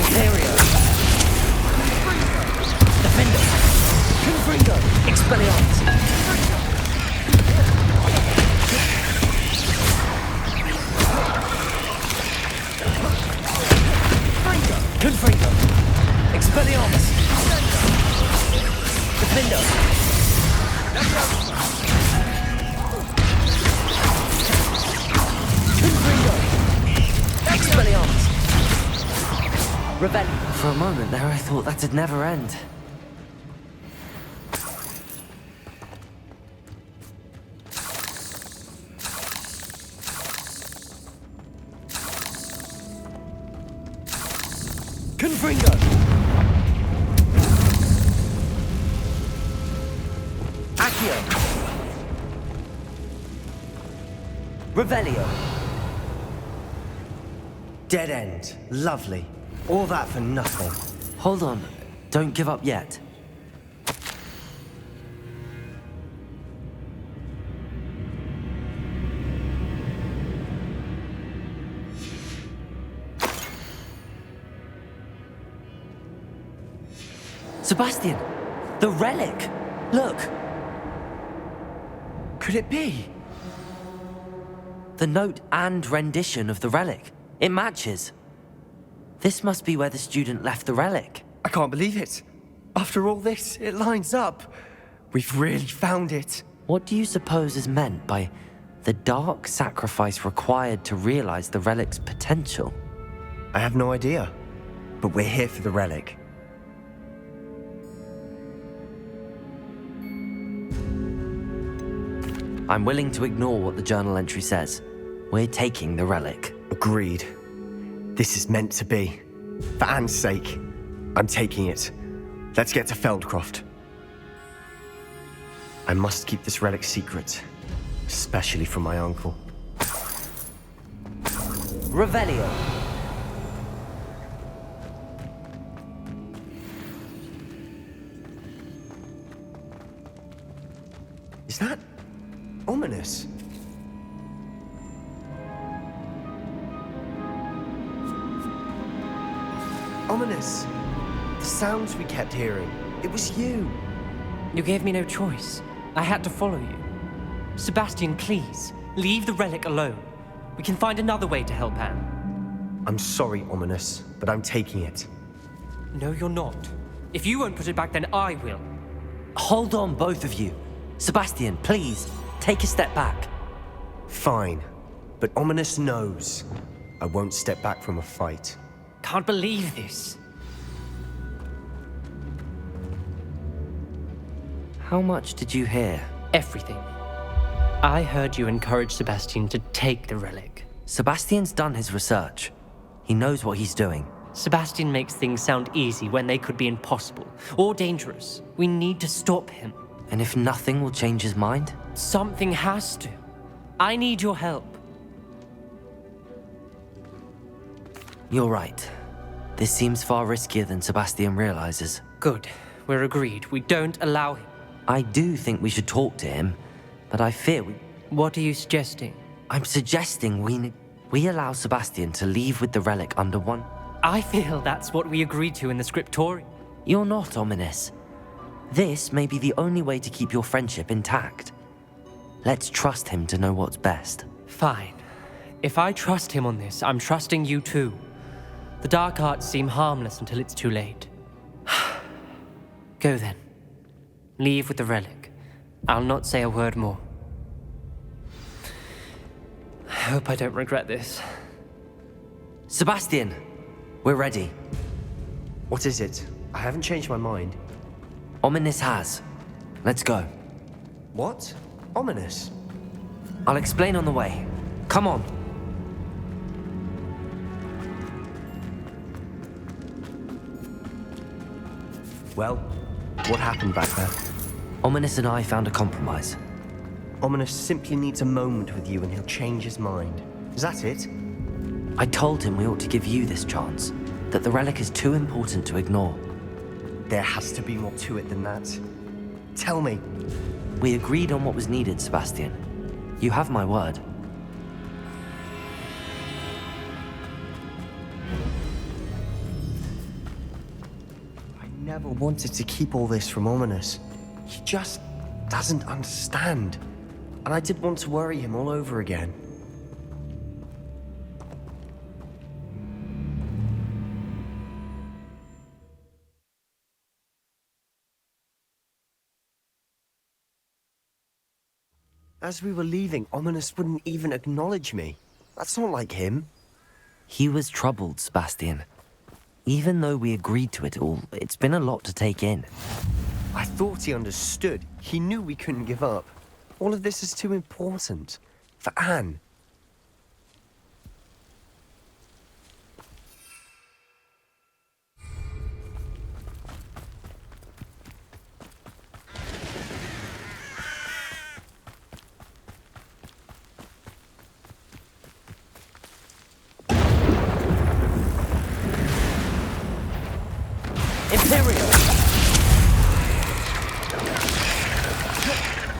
[SPEAKER 1] Imperium. Defender. Confringo. Expelliarmus. Confringo. Expelliarmus. Defender. Confringo. Expelliarmus. Revelio.
[SPEAKER 10] For a moment there, I thought that'd never end.
[SPEAKER 1] Confringo. Accio. Revelio.
[SPEAKER 9] Dead end. Lovely. All that for nothing.
[SPEAKER 10] Hold on. Don't give up yet. Sebastian! The relic! Look!
[SPEAKER 9] Could it be?
[SPEAKER 10] The note and rendition of the relic. It matches. This must be where the student left the relic.
[SPEAKER 9] I can't believe it. After all this, it lines up. We've really found it.
[SPEAKER 10] What do you suppose is meant by the dark sacrifice required to realize the relic's potential?
[SPEAKER 9] I have no idea, but we're here for the relic.
[SPEAKER 10] I'm willing to ignore what the journal entry says. We're taking the relic.
[SPEAKER 9] Agreed. This is meant to be. For Anne's sake, I'm taking it. Let's get to Feldcroft. I must keep this relic secret, especially from my uncle.
[SPEAKER 10] Revelio.
[SPEAKER 9] Is that ominous? Ominous. The sounds we kept hearing. It was you.
[SPEAKER 11] You gave me no choice. I had to follow you. Sebastian, please, leave the relic alone. We can find another way to help Anne.
[SPEAKER 9] I'm sorry, Ominous, but I'm taking it.
[SPEAKER 11] No, you're not. If you won't put it back, then I will.
[SPEAKER 10] Hold on, both of you. Sebastian, please, take a step back.
[SPEAKER 9] Fine, but Ominous knows I won't step back from a fight.
[SPEAKER 11] Can't believe this.
[SPEAKER 10] How much did you hear?
[SPEAKER 11] Everything. I heard you encourage Sebastian to take the relic.
[SPEAKER 10] Sebastian's done his research. He knows what he's doing.
[SPEAKER 11] Sebastian makes things sound easy when they could be impossible or dangerous. We need to stop him.
[SPEAKER 10] And if nothing will change his mind?
[SPEAKER 11] Something has to. I need your help.
[SPEAKER 10] You're right. This seems far riskier than Sebastian realizes.
[SPEAKER 11] Good. We're agreed. We don't allow him.
[SPEAKER 10] I do think we should talk to him, but I fear we...
[SPEAKER 11] What are you suggesting?
[SPEAKER 10] I'm suggesting we allow Sebastian to leave with the relic under one...
[SPEAKER 11] I feel that's what we agreed to in the scriptorium.
[SPEAKER 10] You're not ominous. This may be the only way to keep your friendship intact. Let's trust him to know what's best.
[SPEAKER 11] Fine. If I trust him on this, I'm trusting you too. The dark arts seem harmless until it's too late. Go then. Leave with the relic. I'll not say a word more. I hope I don't regret this.
[SPEAKER 10] Sebastian, we're ready.
[SPEAKER 9] What is it? I haven't changed my mind.
[SPEAKER 10] Ominous has. Let's go.
[SPEAKER 9] What? Ominous?
[SPEAKER 10] I'll explain on the way. Come on.
[SPEAKER 9] Well, what happened back there?
[SPEAKER 10] Ominous and I found a compromise.
[SPEAKER 9] Ominous simply needs a moment with you and he'll change his mind. Is that it?
[SPEAKER 10] I told him we ought to give you this chance, that the relic is too important to ignore.
[SPEAKER 9] There has to be more to it than that. Tell me.
[SPEAKER 10] We agreed on what was needed, Sebastian. You have my word.
[SPEAKER 9] I never wanted to keep all this from Ominous. He just doesn't understand. And I didn't want to worry him all over again. As we were leaving, Ominous wouldn't even acknowledge me. That's not like him.
[SPEAKER 10] He was troubled, Sebastian. Even though we agreed to it all, it's been a lot to take in.
[SPEAKER 9] I thought he understood. He knew we couldn't give up. All of this is too important. For Anne.
[SPEAKER 10] Imperial!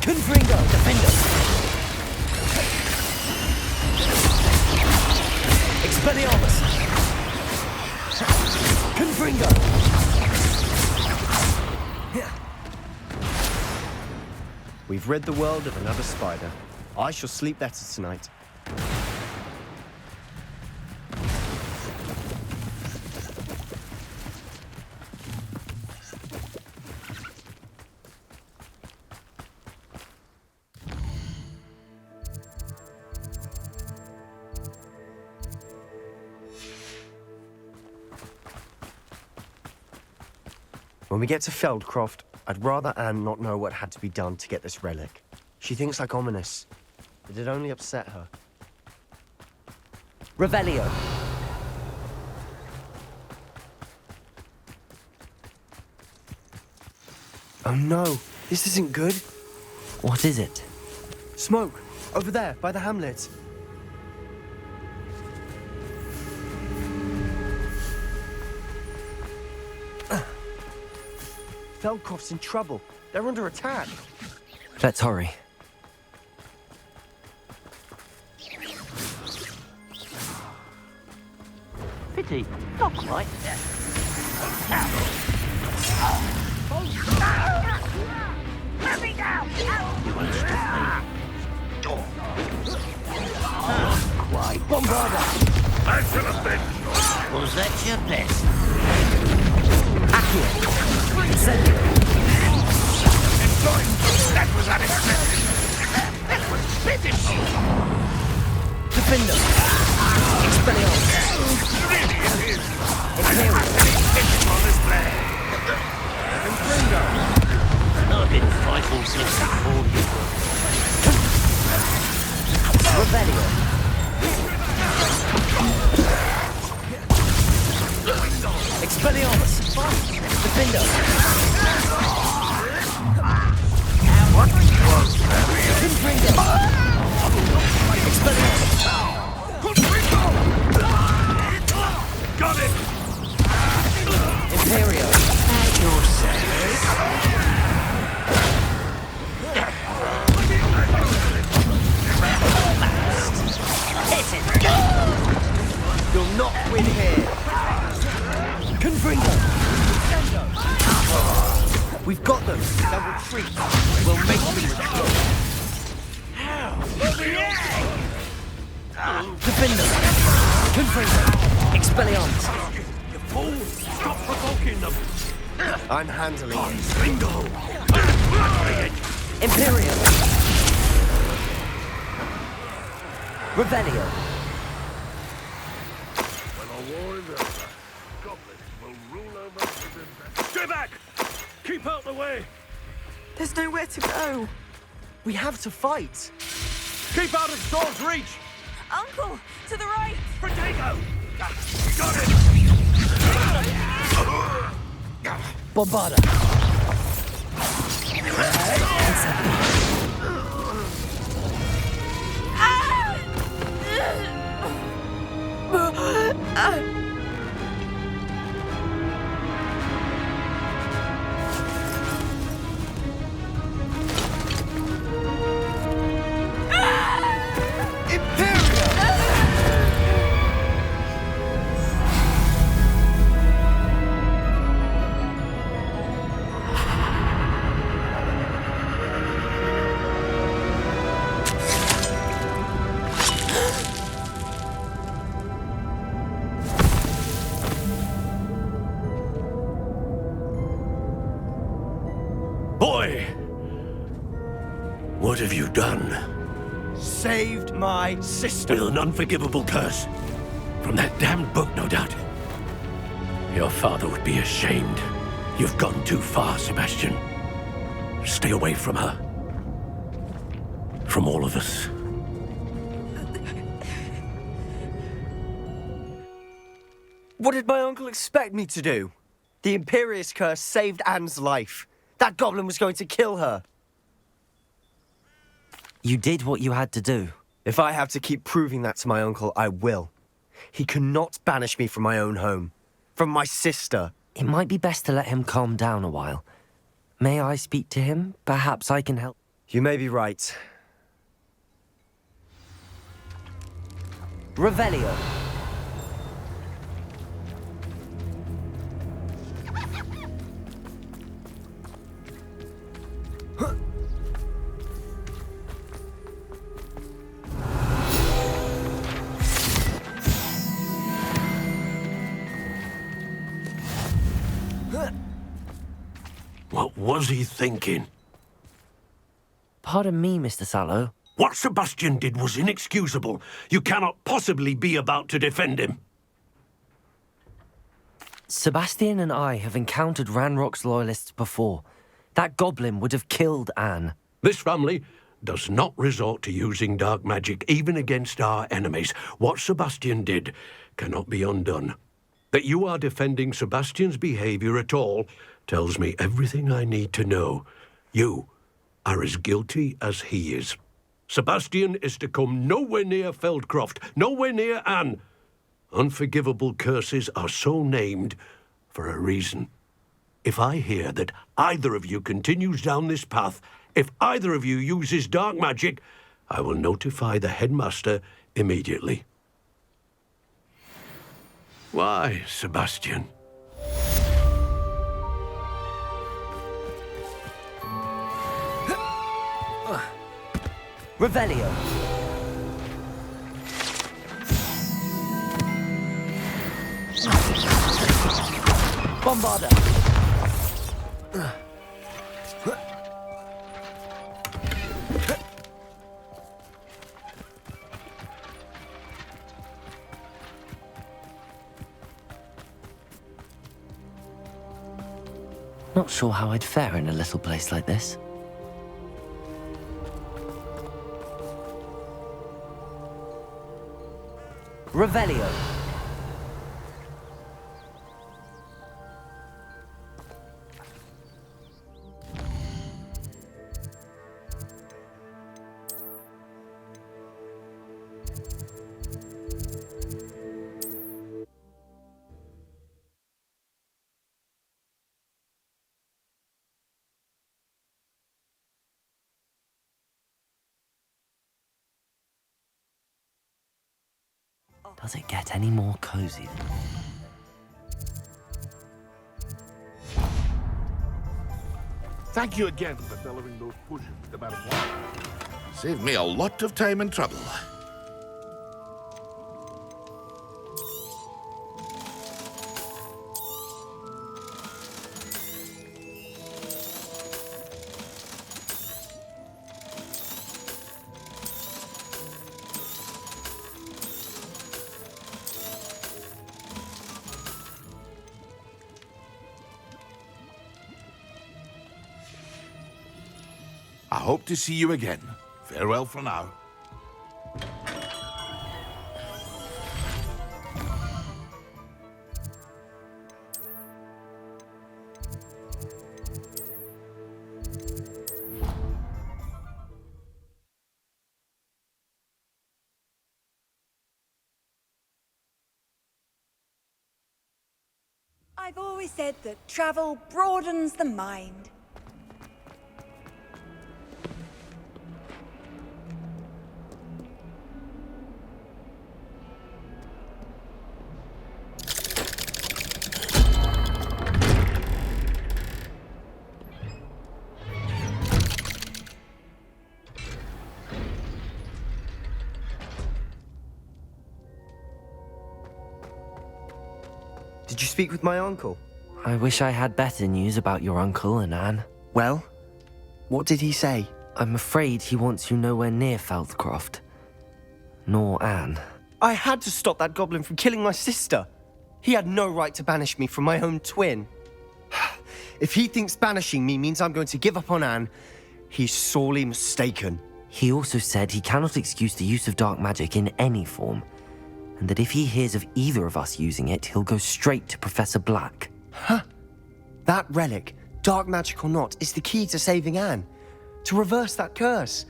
[SPEAKER 10] Confringo, defender! Expelliarmus! Confringo!
[SPEAKER 9] We've rid the world of another spider. I shall sleep better tonight. When we get to Feldcroft, I'd rather Anne not know what had to be done to get this relic. She thinks like ominous. It'd only upset her.
[SPEAKER 10] Revelio.
[SPEAKER 9] Oh no, this isn't good.
[SPEAKER 10] What is it?
[SPEAKER 9] Smoke, over there, by the hamlet. Feldcroft's in trouble. They're under attack.
[SPEAKER 10] Let's hurry.
[SPEAKER 5] Pity, not quite. Let me down! You want to stop me? Door. Quite.
[SPEAKER 7] I should have been.
[SPEAKER 5] Was that your best?
[SPEAKER 7] That was unexpected. That was pitiful.
[SPEAKER 10] Defender. Expelliarmus.
[SPEAKER 7] Really it is. I never had any pity on this play.
[SPEAKER 5] I've been fighting since before you.
[SPEAKER 10] Revelio. Expelliarmus. Defender.
[SPEAKER 7] What was that?
[SPEAKER 10] Confringo. Expelliarmus.
[SPEAKER 7] Got it!
[SPEAKER 10] Imperio.
[SPEAKER 9] You'll not win here.
[SPEAKER 10] Confringo.
[SPEAKER 9] We've got them. They'll retreat. We'll make them retreat.
[SPEAKER 10] Defender. Confringo. Expelliarmus.
[SPEAKER 7] You fool! Stop provoking them!
[SPEAKER 9] I'm handling it.
[SPEAKER 7] Bingo!
[SPEAKER 10] Imperio. Revelio.
[SPEAKER 7] When a war is over, goblins will rule over wizards. Stay back! Keep out the way!
[SPEAKER 3] There's nowhere to go.
[SPEAKER 9] We have to fight.
[SPEAKER 7] Keep out of Storm's reach!
[SPEAKER 3] Uncle, to the right.
[SPEAKER 7] Protego! Got it!
[SPEAKER 10] Bombarda.
[SPEAKER 7] Boy! What have you done?
[SPEAKER 9] Saved my sister.
[SPEAKER 7] With an unforgivable curse. From that damned book, no doubt. Your father would be ashamed. You've gone too far, Sebastian. Stay away from her. From all of us.
[SPEAKER 9] What did my uncle expect me to do? The Imperious curse saved Anne's life. That goblin was going to kill her.
[SPEAKER 10] You did what you had to do.
[SPEAKER 9] If I have to keep proving that to my uncle, I will. He cannot banish me from my own home. From my sister.
[SPEAKER 10] It might be best to let him calm down a while. May I speak to him? Perhaps I can help.
[SPEAKER 9] You may be right.
[SPEAKER 10] Revelio.
[SPEAKER 7] What was he thinking?
[SPEAKER 10] Pardon me, Mr. Sallow.
[SPEAKER 7] What Sebastian did was inexcusable. You cannot possibly be about to defend him.
[SPEAKER 10] Sebastian and I have encountered Ranrock's loyalists before. That goblin would have killed Anne.
[SPEAKER 7] This family does not resort to using dark magic, even against our enemies. What Sebastian did cannot be undone. That you are defending Sebastian's behavior at all tells me everything I need to know. You are as guilty as he is. Sebastian is to come nowhere near Feldcroft, nowhere near Anne. Unforgivable curses are so named for a reason. If I hear that either of you continues down this path, if either of you uses dark magic, I will notify the headmaster immediately. Why, Sebastian?
[SPEAKER 10] Revelio. Bombarda. Not sure how I'd fare in a little place like this. Revelio. Does it get any more cozy than
[SPEAKER 12] Thank you again for bellowing those pushes, no matter what. Saved me a lot of time and trouble. I hope to see you again. Farewell for now.
[SPEAKER 3] I've always said that travel broadens the mind.
[SPEAKER 9] Did you speak with my uncle?
[SPEAKER 10] I wish I had better news about your uncle and Anne.
[SPEAKER 9] Well, what did he say?
[SPEAKER 10] I'm afraid he wants you nowhere near Feldcroft. Nor Anne.
[SPEAKER 9] I had to stop that goblin from killing my sister. He had no right to banish me from my own twin. If he thinks banishing me means I'm going to give up on Anne, he's sorely mistaken.
[SPEAKER 10] He also said he cannot excuse the use of dark magic in any form, and that if he hears of either of us using it, he'll go straight to Professor Black.
[SPEAKER 9] Huh? That relic, dark magic or not, is the key to saving Anne. To reverse that curse.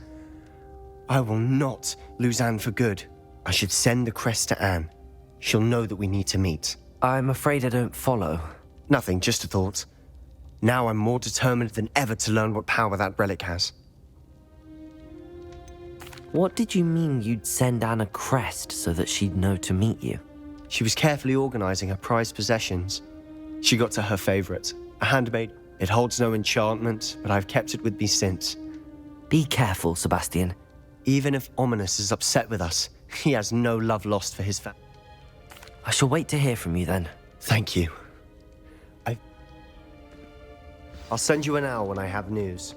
[SPEAKER 9] I will not lose Anne for good. I should send the crest to Anne. She'll know that we need to meet.
[SPEAKER 10] I'm afraid I don't follow.
[SPEAKER 9] Nothing, just a thought. Now I'm more determined than ever to learn what power that relic has.
[SPEAKER 10] What did you mean you'd send Anne a crest so that she'd know to meet you?
[SPEAKER 9] She was carefully organizing her prized possessions. She got to her favorite, a handmade. It holds no enchantment, but I've kept it with me since.
[SPEAKER 10] Be careful, Sebastian.
[SPEAKER 9] Even if Ominous is upset with us, he has no love lost for his family.
[SPEAKER 10] I shall wait to hear from you then.
[SPEAKER 9] Thank you. I'll send you an owl when I have news.